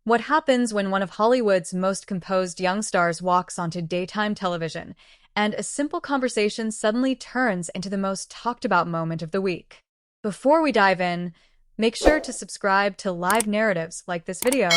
What happens when one of Hollywood's most composed young stars walks onto daytime television, and a simple conversation suddenly turns into the most talked about moment of the week? Before we dive in, make sure to subscribe to live narratives like this video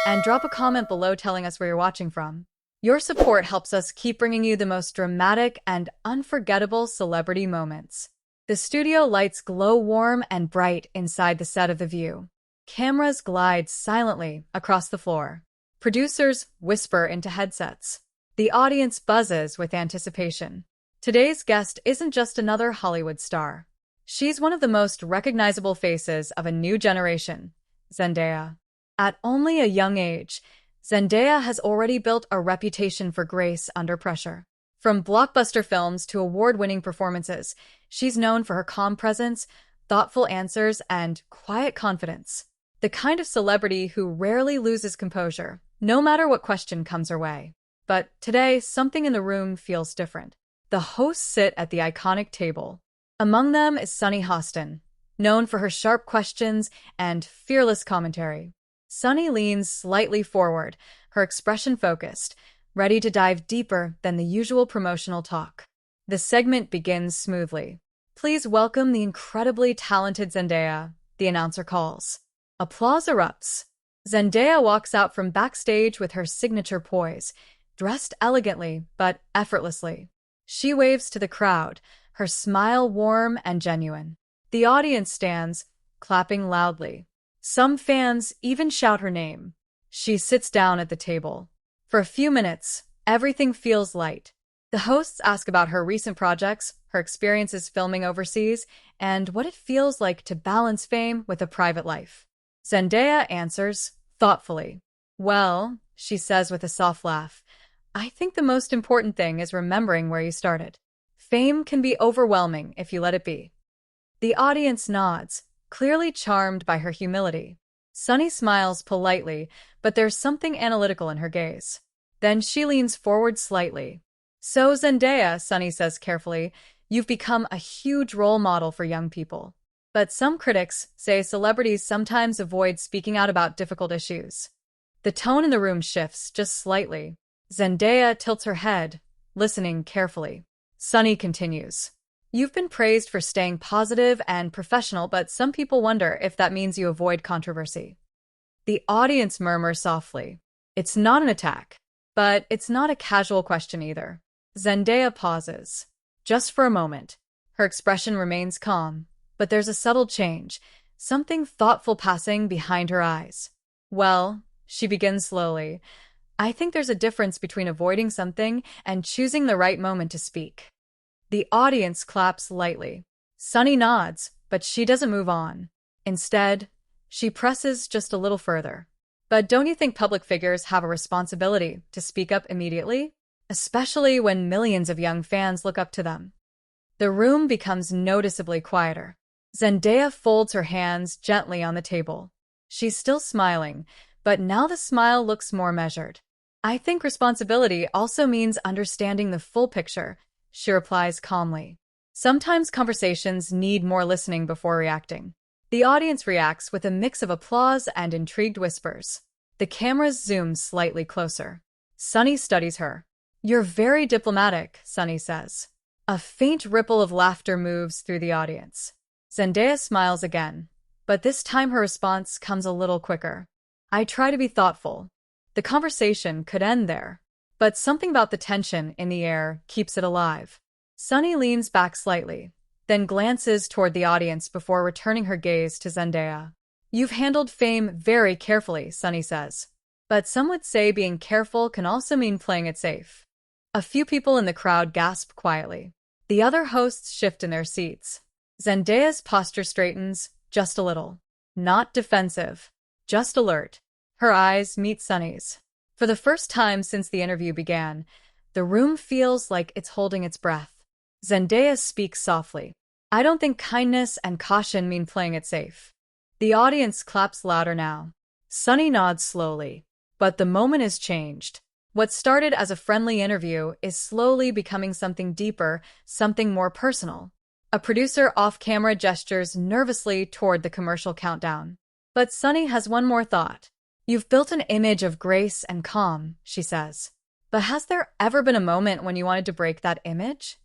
and drop a comment below telling us where you're watching from. Your support helps us keep bringing you the most dramatic and unforgettable celebrity moments. The studio lights glow warm and bright inside the set of The View. Cameras glide silently across the floor. Producers whisper into headsets. The audience buzzes with anticipation. Today's guest isn't just another Hollywood star. She's one of the most recognizable faces of a new generation, Zendaya. At only a young age, Zendaya has already built a reputation for grace under pressure. From blockbuster films to award-winning performances, she's known for her calm presence, thoughtful answers, and quiet confidence. The kind of celebrity who rarely loses composure, no matter what question comes her way. But today, something in the room feels different. The hosts sit at the iconic table. Among them is Sunny Hostin, known for her sharp questions and fearless commentary. Sunny leans slightly forward, her expression focused, ready to dive deeper than the usual promotional talk. The segment begins smoothly. "Please welcome the incredibly talented Zendaya," the announcer calls. Applause erupts. Zendaya walks out from backstage with her signature poise, dressed elegantly but effortlessly. She waves to the crowd, her smile warm and genuine. The audience stands, clapping loudly. Some fans even shout her name. She sits down at the table. For a few minutes, everything feels light. The hosts ask about her recent projects, her experiences filming overseas, and what it feels like to balance fame with a private life. Zendaya answers thoughtfully. "Well," she says with a soft laugh, "I think the most important thing is remembering where you started. Fame can be overwhelming if you let it be." The audience nods, clearly charmed by her humility. Sunny smiles politely, but there's something analytical in her gaze. Then she leans forward slightly. "So, Zendaya," Sunny says carefully, "you've become a huge role model for young people. But some critics say celebrities sometimes avoid speaking out about difficult issues." The tone in the room shifts just slightly. Zendaya tilts her head, listening carefully. Sunny continues. "You've been praised for staying positive and professional, but some people wonder if that means you avoid controversy." The audience murmurs softly. It's not an attack, but it's not a casual question either. Zendaya pauses. Just for a moment. Her expression remains calm, but there's a subtle change, something thoughtful passing behind her eyes. "Well," she begins slowly, "I think there's a difference between avoiding something and choosing the right moment to speak." The audience claps lightly. Sunny nods, but she doesn't move on. Instead, she presses just a little further. "But don't you think public figures have a responsibility to speak up immediately? Especially when millions of young fans look up to them?" The room becomes noticeably quieter. Zendaya folds her hands gently on the table. She's still smiling, but now the smile looks more measured. "I think responsibility also means understanding the full picture," she replies calmly. "Sometimes conversations need more listening before reacting." The audience reacts with a mix of applause and intrigued whispers. The cameras zoom slightly closer. Sunny studies her. "You're very diplomatic," Sunny says. A faint ripple of laughter moves through the audience. Zendaya smiles again, but this time her response comes a little quicker. "I try to be thoughtful." The conversation could end there, but something about the tension in the air keeps it alive. Sunny leans back slightly, then glances toward the audience before returning her gaze to Zendaya. "You've handled fame very carefully," Sunny says. "But some would say being careful can also mean playing it safe." A few people in the crowd gasp quietly. The other hosts shift in their seats. Zendaya's posture straightens just a little. Not defensive, just alert. Her eyes meet Sunny's. For the first time since the interview began, the room feels like it's holding its breath. Zendaya speaks softly. "I don't think kindness and caution mean playing it safe." The audience claps louder now. Sunny nods slowly. But the moment has changed. What started as a friendly interview is slowly becoming something deeper, something more personal. A producer off-camera gestures nervously toward the commercial countdown. But Sunny has one more thought. You've built an image of grace and calm, she says. But has there ever been a moment when you wanted to break that image?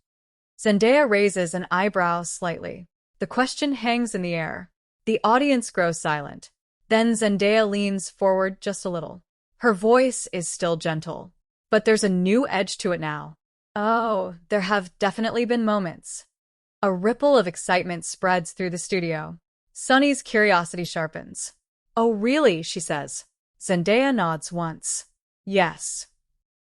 Zendaya raises an eyebrow slightly. The question hangs in the air. The audience grows silent. Then Zendaya leans forward just a little. Her voice is still gentle, but there's a new edge to it now. Oh, there have definitely been moments. A ripple of excitement spreads through the studio. Sunny's curiosity sharpens. Oh, really? She says. Zendaya nods once. Yes.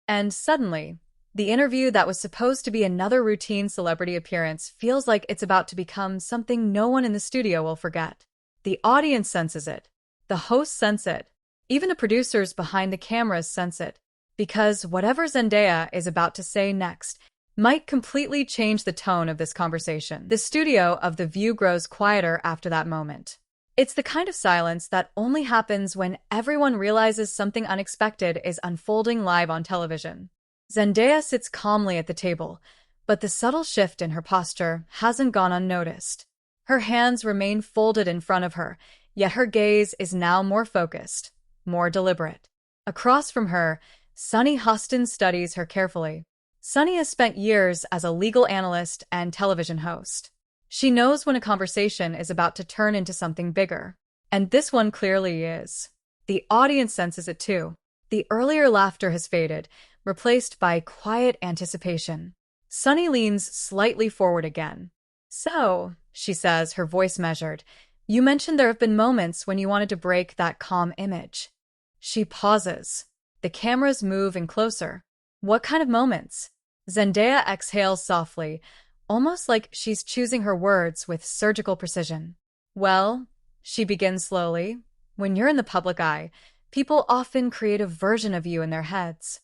And suddenly, the interview that was supposed to be another routine celebrity appearance feels like it's about to become something no one in the studio will forget. The audience senses it. The hosts sense it. Even the producers behind the cameras sense it. Because whatever Zendaya is about to say next might completely change the tone of this conversation. The studio of The View grows quieter after that moment. It's the kind of silence that only happens when everyone realizes something unexpected is unfolding live on television. Zendaya sits calmly at the table, but the subtle shift in her posture hasn't gone unnoticed. Her hands remain folded in front of her, yet her gaze is now more focused, more deliberate. Across from her, Sunny Hostin studies her carefully. Sunny has spent years as a legal analyst and television host. She knows when a conversation is about to turn into something bigger. And this one clearly is. The audience senses it too. The earlier laughter has faded, replaced by quiet anticipation. Sunny leans slightly forward again. So, she says, her voice measured, you mentioned there have been moments when you wanted to break that calm image. She pauses. The cameras move in closer. What kind of moments? Zendaya exhales softly, almost like she's choosing her words with surgical precision. Well, she begins slowly, when you're in the public eye, people often create a version of you in their heads.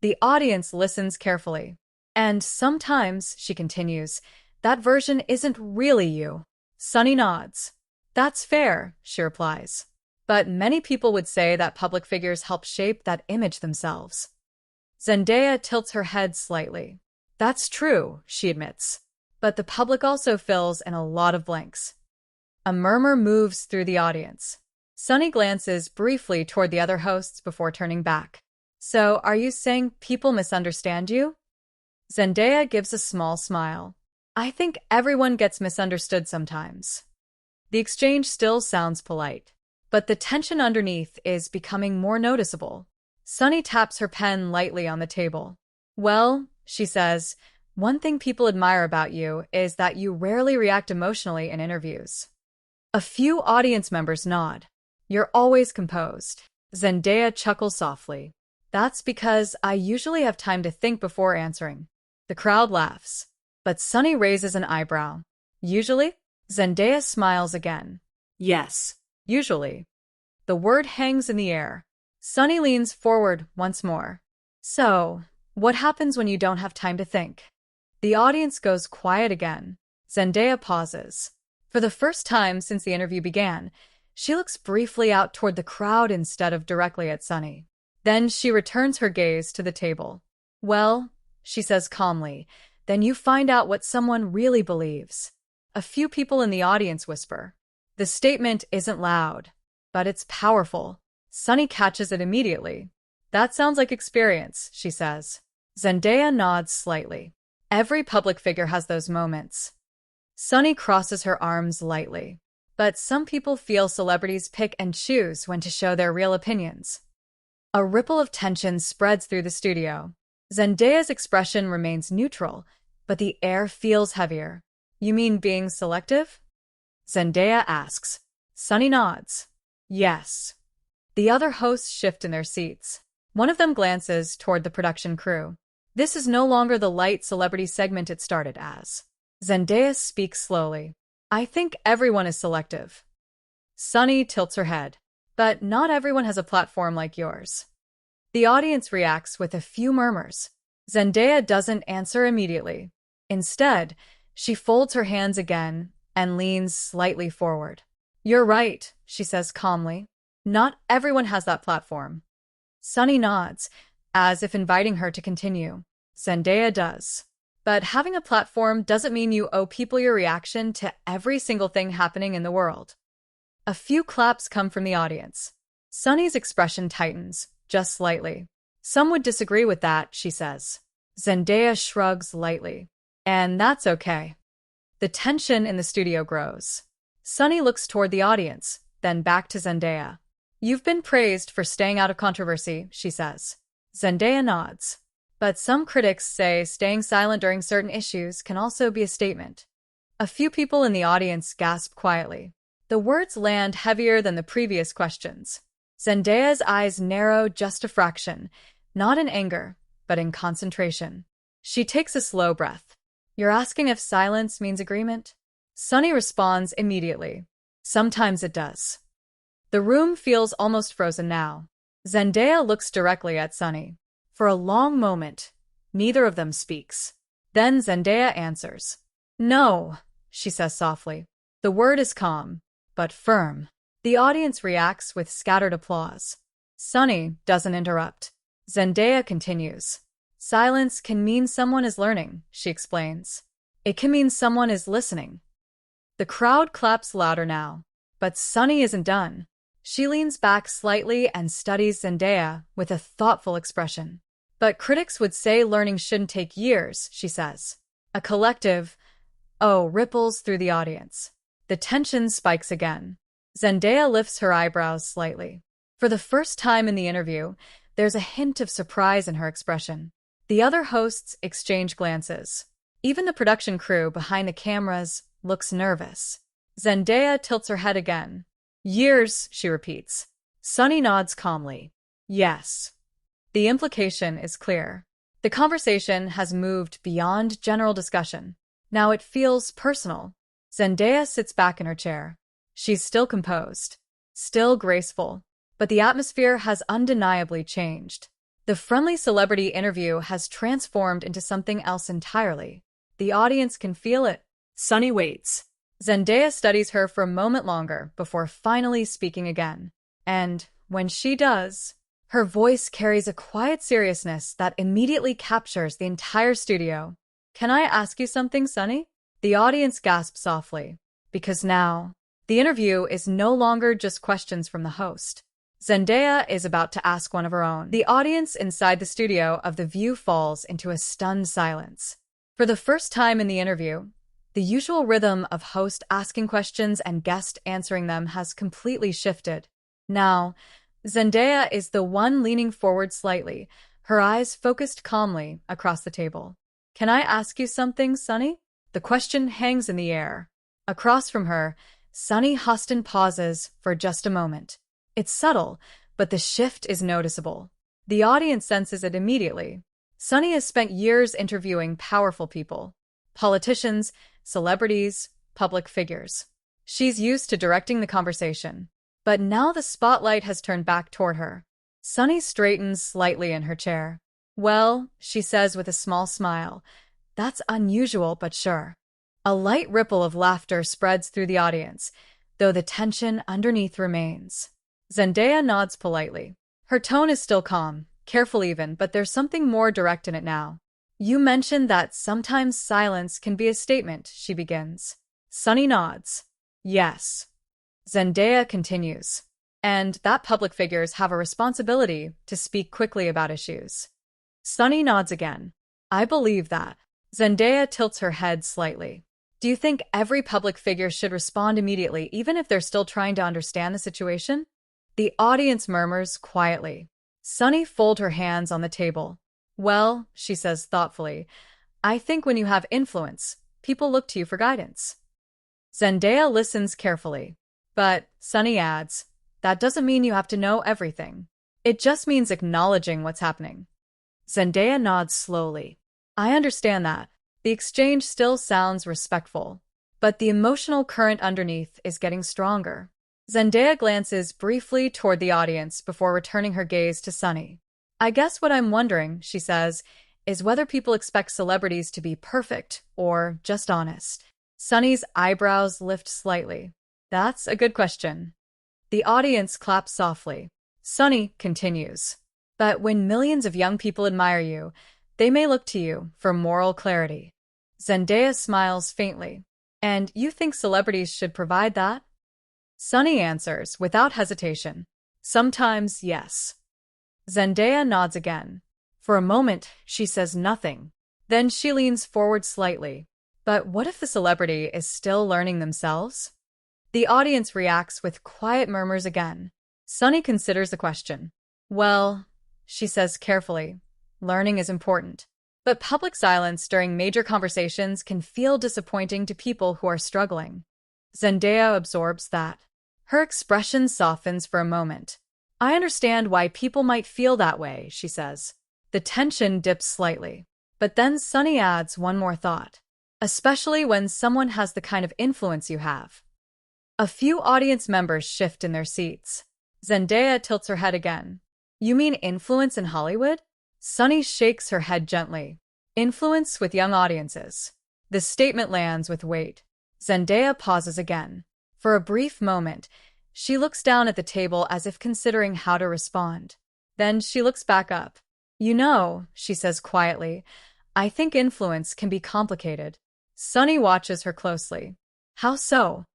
The audience listens carefully. And sometimes, she continues, that version isn't really you. Sunny nods. That's fair, she replies. But many people would say that public figures help shape that image themselves. Zendaya tilts her head slightly. That's true, she admits. But the public also fills in a lot of blanks. A murmur moves through the audience. Sunny glances briefly toward the other hosts before turning back. So, are you saying people misunderstand you? Zendaya gives a small smile. I think everyone gets misunderstood sometimes. The exchange still sounds polite, but the tension underneath is becoming more noticeable. Sunny taps her pen lightly on the table. Well, she says, one thing people admire about you is that you rarely react emotionally in interviews. A few audience members nod. You're always composed. Zendaya chuckles softly. That's because I usually have time to think before answering. The crowd laughs, but Sunny raises an eyebrow. Usually? Zendaya smiles again. Yes, usually. The word hangs in the air. Sunny leans forward once more. So, what happens when you don't have time to think? The audience goes quiet again. Zendaya pauses. For the first time since the interview began, she looks briefly out toward the crowd instead of directly at Sunny. Then she returns her gaze to the table. Well, she says calmly, then you find out what someone really believes. A few people in the audience whisper. The statement isn't loud, but it's powerful. Sunny catches it immediately. That sounds like experience, she says. Zendaya nods slightly. Every public figure has those moments. Sunny crosses her arms lightly. But some people feel celebrities pick and choose when to show their real opinions. A ripple of tension spreads through the studio. Zendaya's expression remains neutral, but the air feels heavier. You mean being selective? Zendaya asks. Sunny nods. Yes. The other hosts shift in their seats. One of them glances toward the production crew. This is no longer the light celebrity segment it started as. Zendaya speaks slowly. I think everyone is selective. Sunny tilts her head. But not everyone has a platform like yours. The audience reacts with a few murmurs. Zendaya doesn't answer immediately. Instead, she folds her hands again and leans slightly forward. You're right, she says calmly. Not everyone has that platform. Sunny nods, as if inviting her to continue. Zendaya does. But having a platform doesn't mean you owe people your reaction to every single thing happening in the world. A few claps come from the audience. Sunny's expression tightens, just slightly. Some would disagree with that, she says. Zendaya shrugs lightly. And that's okay. The tension in the studio grows. Sunny looks toward the audience, then back to Zendaya. You've been praised for staying out of controversy, she says. Zendaya nods. But some critics say staying silent during certain issues can also be a statement. A few people in the audience gasp quietly. The words land heavier than the previous questions. Zendaya's eyes narrow just a fraction, not in anger, but in concentration. She takes a slow breath. You're asking if silence means agreement? Sunny responds immediately. Sometimes it does. The room feels almost frozen now. Zendaya looks directly at Sunny. For a long moment, neither of them speaks. Then Zendaya answers. No, she says softly. The word is calm, but firm. The audience reacts with scattered applause. Sunny doesn't interrupt. Zendaya continues. Silence can mean someone is learning, she explains. It can mean someone is listening. The crowd claps louder now, but Sunny isn't done. She leans back slightly and studies Zendaya with a thoughtful expression. But critics would say learning shouldn't take years, she says. A collective, oh, ripples through the audience. The tension spikes again. Zendaya lifts her eyebrows slightly. For the first time in the interview, there's a hint of surprise in her expression. The other hosts exchange glances. Even the production crew behind the cameras looks nervous. Zendaya tilts her head again. Years, she repeats. Sunny nods calmly. Yes. The implication is clear. The conversation has moved beyond general discussion. Now it feels personal. Zendaya sits back in her chair. She's still composed, still graceful, but the atmosphere has undeniably changed. The friendly celebrity interview has transformed into something else entirely. The audience can feel it. Sunny waits. Zendaya studies her for a moment longer before finally speaking again. And when she does, her voice carries a quiet seriousness that immediately captures the entire studio. Can I ask you something, Sunny? The audience gasps softly, because now, the interview is no longer just questions from the host. Zendaya is about to ask one of her own. The audience inside the studio of The View falls into a stunned silence. For the first time in the interview, the usual rhythm of host asking questions and guest answering them has completely shifted. Now, Zendaya is the one leaning forward slightly, her eyes focused calmly across the table. Can I ask you something, Sunny? The question hangs in the air. Across from her, Sunny Hostin pauses for just a moment. It's subtle, but the shift is noticeable. The audience senses it immediately. Sunny has spent years interviewing powerful people. Politicians, celebrities, public figures. She's used to directing the conversation. But now the spotlight has turned back toward her. Sunny straightens slightly in her chair. Well, she says with a small smile, that's unusual, but sure. A light ripple of laughter spreads through the audience, though the tension underneath remains. Zendaya nods politely. Her tone is still calm, careful even, but there's something more direct in it now. You mentioned that sometimes silence can be a statement, she begins. Sunny nods. Yes. Zendaya continues. And that public figures have a responsibility to speak quickly about issues. Sunny nods again. I believe that. Zendaya tilts her head slightly. Do you think every public figure should respond immediately, even if they're still trying to understand the situation? The audience murmurs quietly. Sunny folds her hands on the table. Well, she says thoughtfully, I think when you have influence, people look to you for guidance. Zendaya listens carefully. But, Sunny adds, that doesn't mean you have to know everything. It just means acknowledging what's happening. Zendaya nods slowly. I understand that. The exchange still sounds respectful, but the emotional current underneath is getting stronger. Zendaya glances briefly toward the audience before returning her gaze to Sunny. I guess what I'm wondering, she says, is whether people expect celebrities to be perfect or just honest. Sunny's eyebrows lift slightly. That's a good question. The audience claps softly. Sunny continues. But when millions of young people admire you, they may look to you for moral clarity. Zendaya smiles faintly. And you think celebrities should provide that? Sunny answers without hesitation. Sometimes, yes. Zendaya nods again. For a moment, she says nothing. Then she leans forward slightly. But what if the celebrity is still learning themselves? The audience reacts with quiet murmurs again. Sunny considers the question. Well, she says carefully, learning is important. But public silence during major conversations can feel disappointing to people who are struggling. Zendaya absorbs that. Her expression softens for a moment. I understand why people might feel that way, she says. The tension dips slightly. But then Sunny adds one more thought. Especially when someone has the kind of influence you have. A few audience members shift in their seats. Zendaya tilts her head again. You mean influence in Hollywood? Sunny shakes her head gently. Influence with young audiences. The statement lands with weight. Zendaya pauses again. For a brief moment, she looks down at the table as if considering how to respond. Then she looks back up. You know, she says quietly, I think influence can be complicated. Sunny watches her closely. How so?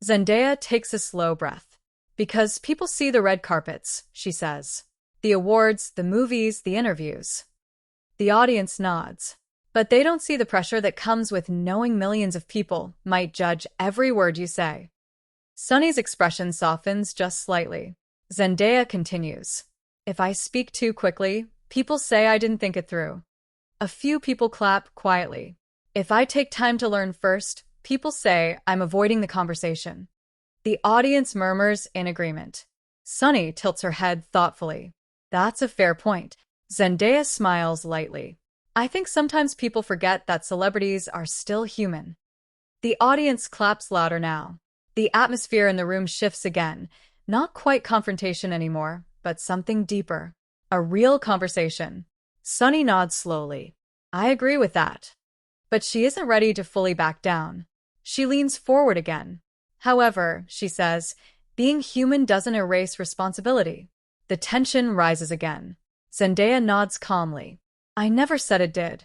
Zendaya takes a slow breath. Because people see the red carpets, she says. The awards, the movies, the interviews. The audience nods. But they don't see the pressure that comes with knowing millions of people might judge every word you say. Sunny's expression softens just slightly. Zendaya continues. If I speak too quickly, people say I didn't think it through. A few people clap quietly. If I take time to learn first, people say I'm avoiding the conversation. The audience murmurs in agreement. Sunny tilts her head thoughtfully. That's a fair point. Zendaya smiles lightly. I think sometimes people forget that celebrities are still human. The audience claps louder now. The atmosphere in the room shifts again. Not quite confrontation anymore, but something deeper. A real conversation. Sunny nods slowly. I agree with that. But she isn't ready to fully back down. She leans forward again. However, she says, being human doesn't erase responsibility. The tension rises again. Zendaya nods calmly. I never said it did.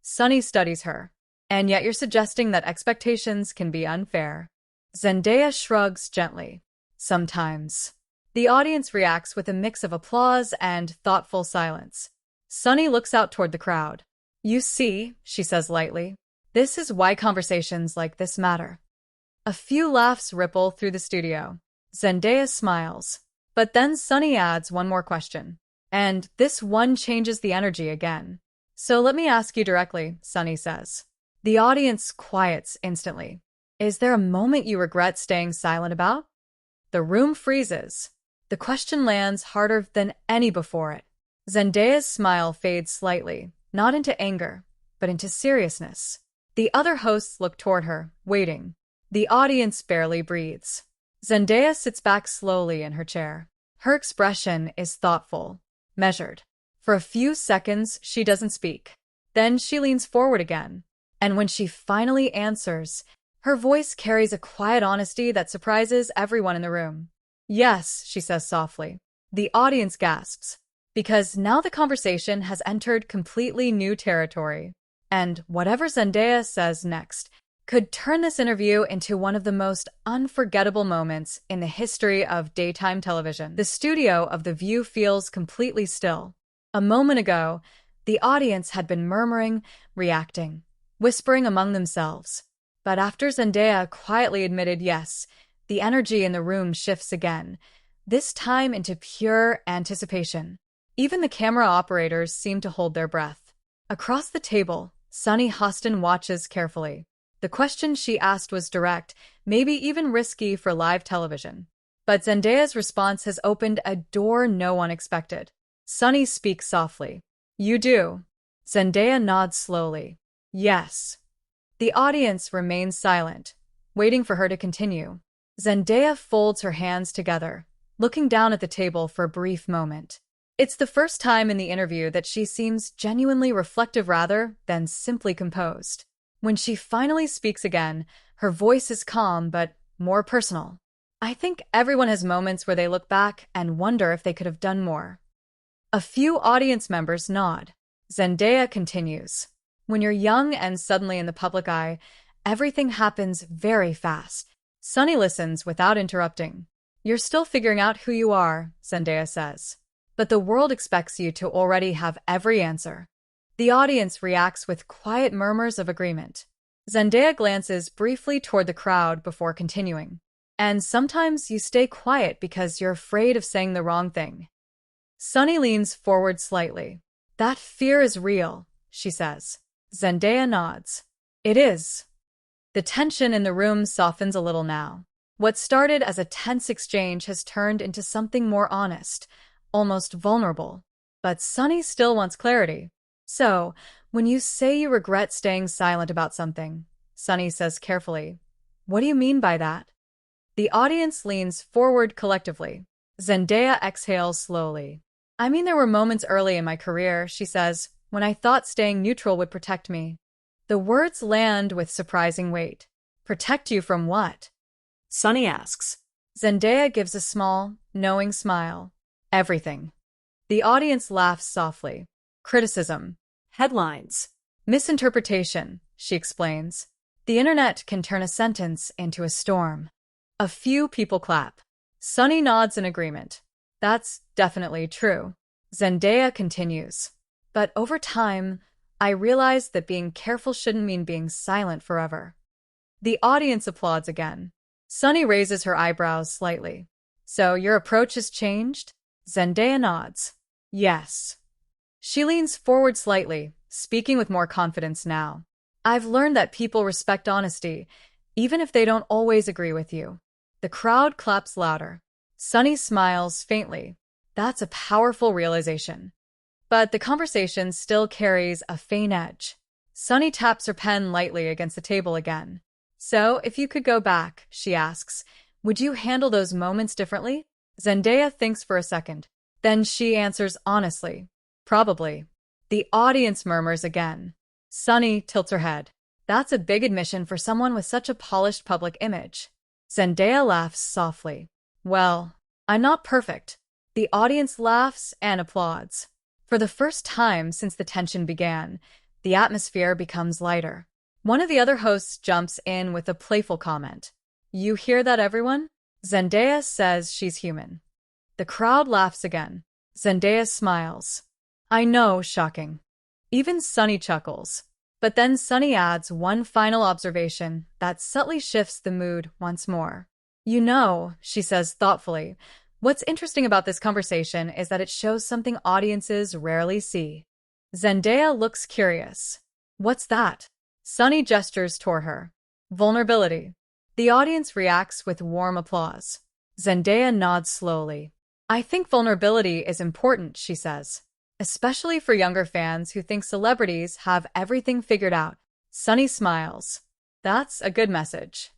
Sunny studies her. And yet you're suggesting that expectations can be unfair. Zendaya shrugs gently. Sometimes. The audience reacts with a mix of applause and thoughtful silence. Sunny looks out toward the crowd. You see, she says lightly, this is why conversations like this matter. A few laughs ripple through the studio. Zendaya smiles. But then Sunny adds one more question. And this one changes the energy again. So let me ask you directly, Sunny says. The audience quiets instantly. Is there a moment you regret staying silent about? The room freezes. The question lands harder than any before it. Zendaya's smile fades slightly, not into anger, but into seriousness. The other hosts look toward her, waiting. The audience barely breathes. Zendaya sits back slowly in her chair. Her expression is thoughtful, measured. For a few seconds, she doesn't speak. Then she leans forward again. And when she finally answers, her voice carries a quiet honesty that surprises everyone in the room. Yes, she says softly. The audience gasps. Because now the conversation has entered completely new territory. And whatever Zendaya says next could turn this interview into one of the most unforgettable moments in the history of daytime television. The studio of The View feels completely still. A moment ago, the audience had been murmuring, reacting, whispering among themselves. But after Zendaya quietly admitted yes, the energy in the room shifts again, this time into pure anticipation. Even the camera operators seem to hold their breath. Across the table, Sunny Hostin watches carefully. The question she asked was direct, maybe even risky for live television. But Zendaya's response has opened a door no one expected. Sunny speaks softly. You do. Zendaya nods slowly. Yes. The audience remains silent, waiting for her to continue. Zendaya folds her hands together, looking down at the table for a brief moment. It's the first time in the interview that she seems genuinely reflective rather than simply composed. When she finally speaks again, her voice is calm but more personal. I think everyone has moments where they look back and wonder if they could have done more. A few audience members nod. Zendaya continues. When you're young and suddenly in the public eye, everything happens very fast. Sunny listens without interrupting. You're still figuring out who you are, Zendaya says. But the world expects you to already have every answer. The audience reacts with quiet murmurs of agreement. Zendaya glances briefly toward the crowd before continuing. And sometimes you stay quiet because you're afraid of saying the wrong thing. Sunny leans forward slightly. That fear is real, she says. Zendaya nods. It is. The tension in the room softens a little now. What started as a tense exchange has turned into something more honest, almost vulnerable. But Sunny still wants clarity. So, when you say you regret staying silent about something, Sunny says carefully, what do you mean by that? The audience leans forward collectively. Zendaya exhales slowly. I mean, there were moments early in my career, she says, when I thought staying neutral would protect me. The words land with surprising weight. Protect you from what? Sunny asks. Zendaya gives a small, knowing smile. Everything. The audience laughs softly. Criticism. Headlines. Misinterpretation, she explains. The internet can turn a sentence into a storm. A few people clap. Sunny nods in agreement. That's definitely true. Zendaya continues. But over time, I realized that being careful shouldn't mean being silent forever. The audience applauds again. Sunny raises her eyebrows slightly. So your approach has changed? Zendaya nods. Yes. She leans forward slightly, speaking with more confidence now. I've learned that people respect honesty, even if they don't always agree with you. The crowd claps louder. Sunny smiles faintly. That's a powerful realization. But the conversation still carries a faint edge. Sunny taps her pen lightly against the table again. So, if you could go back, she asks, would you handle those moments differently? Zendaya thinks for a second. Then she answers honestly. Probably. The audience murmurs again. Sunny tilts her head. That's a big admission for someone with such a polished public image. Zendaya laughs softly. Well, I'm not perfect. The audience laughs and applauds. For the first time since the tension began, the atmosphere becomes lighter. One of the other hosts jumps in with a playful comment. You hear that, everyone? Zendaya says she's human. The crowd laughs again. Zendaya smiles. I know, shocking. Even Sunny chuckles. But then Sunny adds one final observation that subtly shifts the mood once more. You know, she says thoughtfully, what's interesting about this conversation is that it shows something audiences rarely see. Zendaya looks curious. What's that? Sunny gestures toward her. Vulnerability. The audience reacts with warm applause. Zendaya nods slowly. I think vulnerability is important, she says. Especially for younger fans who think celebrities have everything figured out. Sunny smiles. That's a good message.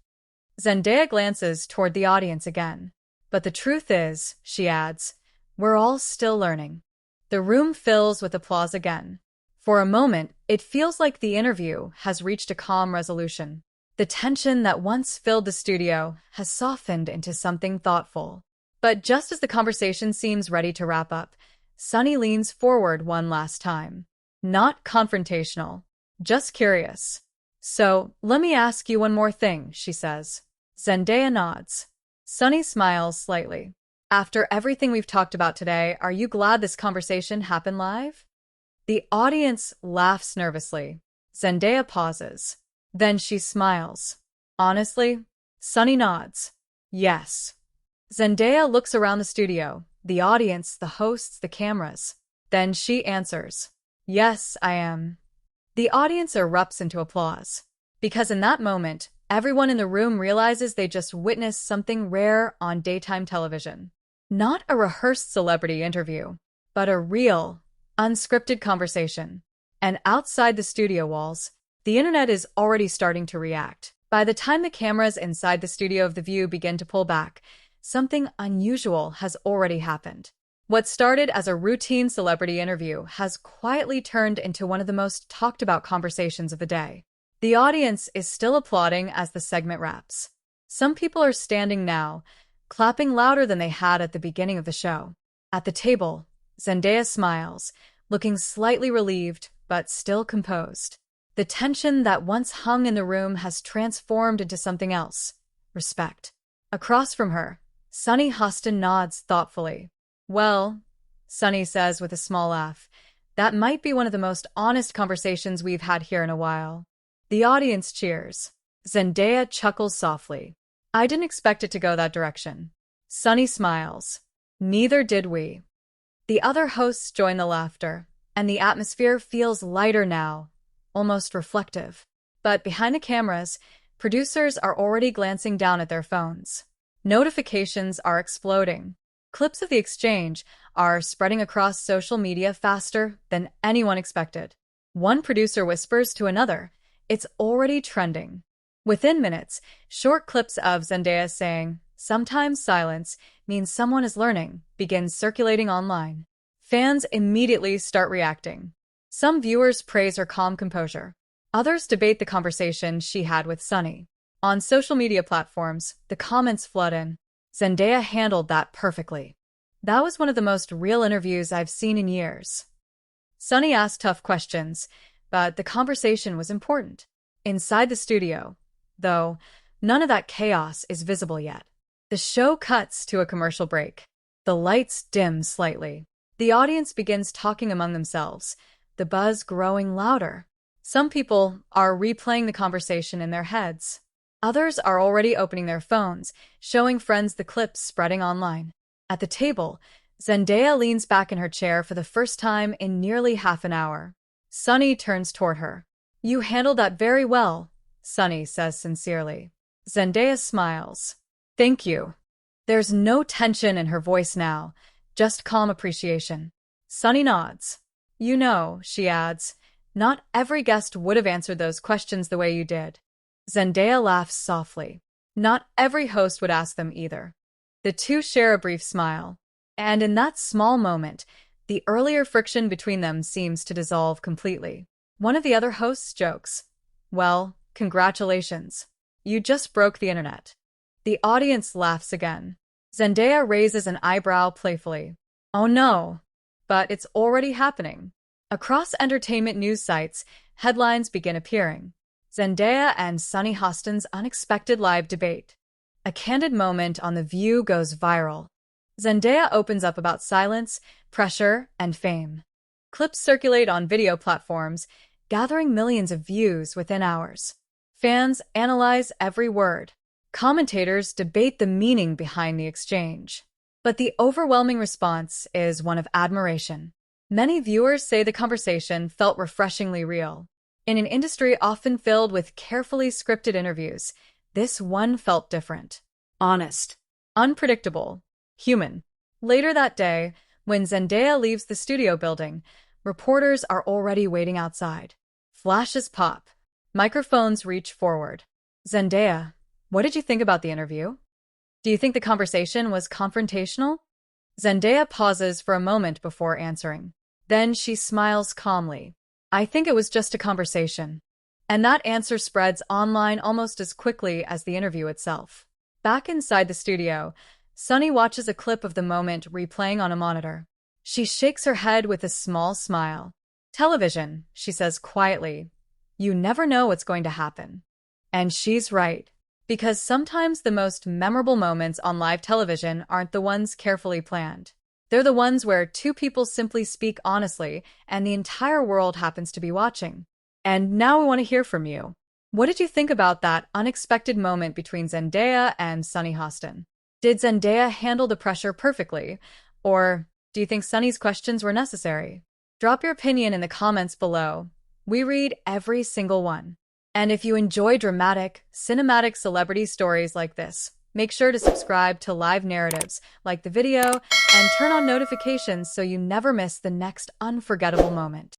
Zendaya glances toward the audience again. But the truth is, she adds, we're all still learning. The room fills with applause again. For a moment, it feels like the interview has reached a calm resolution. The tension that once filled the studio has softened into something thoughtful. But just as the conversation seems ready to wrap up, Sunny leans forward one last time. Not confrontational, just curious. So, let me ask you one more thing, she says. Zendaya nods. Sunny smiles slightly. After everything we've talked about today, are you glad this conversation happened live? The audience laughs nervously. Zendaya pauses. Then she smiles. Honestly? Sunny nods. Yes. Zendaya looks around the studio, the audience, the hosts, the cameras. Then she answers. Yes, I am. The audience erupts into applause. Because in that moment, everyone in the room realizes they just witnessed something rare on daytime television. Not a rehearsed celebrity interview, but a real, unscripted conversation. And outside the studio walls, the internet is already starting to react. By the time the cameras inside the studio of The View begin to pull back, something unusual has already happened. What started as a routine celebrity interview has quietly turned into one of the most talked about conversations of the day. The audience is still applauding as the segment wraps. Some people are standing now, clapping louder than they had at the beginning of the show. At the table, Zendaya smiles, looking slightly relieved but still composed. The tension that once hung in the room has transformed into something else. Respect. Across from her, Sunny Hostin nods thoughtfully. Well, Sunny says with a small laugh, that might be one of the most honest conversations we've had here in a while. The audience cheers. Zendaya chuckles softly. I didn't expect it to go that direction. Sunny smiles. Neither did we. The other hosts join the laughter, and the atmosphere feels lighter now, almost reflective. But behind the cameras, producers are already glancing down at their phones. Notifications are exploding. Clips of the exchange are spreading across social media faster than anyone expected. One producer whispers to another, "It's already trending." Within minutes, short clips of Zendaya saying, "Sometimes silence means someone is learning," begins circulating online. Fans immediately start reacting. Some viewers praise her calm composure. Others debate the conversation she had with Sunny. On social media platforms, the comments flood in. Zendaya handled that perfectly. That was one of the most real interviews I've seen in years. Sunny asked tough questions, but the conversation was important. Inside the studio, though, none of that chaos is visible yet. The show cuts to a commercial break. The lights dim slightly. The audience begins talking among themselves, the buzz growing louder. Some people are replaying the conversation in their heads. Others are already opening their phones, showing friends the clips spreading online. At the table, Zendaya leans back in her chair for the first time in nearly half an hour. Sunny turns toward her. "You handled that very well," Sunny says sincerely. Zendaya smiles. "Thank you." There's no tension in her voice now, just calm appreciation. Sunny nods. "You know," she adds, "not every guest would have answered those questions the way you did." Zendaya laughs softly. Not every host would ask them either. The two share a brief smile. And in that small moment, the earlier friction between them seems to dissolve completely. One of the other hosts jokes, "Well, congratulations. You just broke the internet." The audience laughs again. Zendaya raises an eyebrow playfully. "Oh no." But it's already happening. Across entertainment news sites, headlines begin appearing. Zendaya and Sunny Hostin's unexpected live debate. A candid moment on The View goes viral. Zendaya opens up about silence, pressure, and fame. Clips circulate on video platforms, gathering millions of views within hours. Fans analyze every word. Commentators debate the meaning behind the exchange. But the overwhelming response is one of admiration. Many viewers say the conversation felt refreshingly real. In an industry often filled with carefully scripted interviews, this one felt different. Honest. Unpredictable. Human. Later that day, when Zendaya leaves the studio building, reporters are already waiting outside. Flashes pop. Microphones reach forward. "Zendaya, what did you think about the interview? Do you think the conversation was confrontational?" Zendaya pauses for a moment before answering. Then she smiles calmly. "I think it was just a conversation." And that answer spreads online almost as quickly as the interview itself. Back inside the studio, Sunny watches a clip of the moment replaying on a monitor. She shakes her head with a small smile. "Television," she says quietly. "You never know what's going to happen." And she's right. Because sometimes the most memorable moments on live television aren't the ones carefully planned. They're the ones where two people simply speak honestly and the entire world happens to be watching. And now we want to hear from you. What did you think about that unexpected moment between Zendaya and Sunny Hostin? Did Zendaya handle the pressure perfectly? Or do you think Sunny's questions were necessary? Drop your opinion in the comments below. We read every single one. And if you enjoy dramatic, cinematic celebrity stories like this, make sure to subscribe to Live Narratives, like the video, and turn on notifications so you never miss the next unforgettable moment.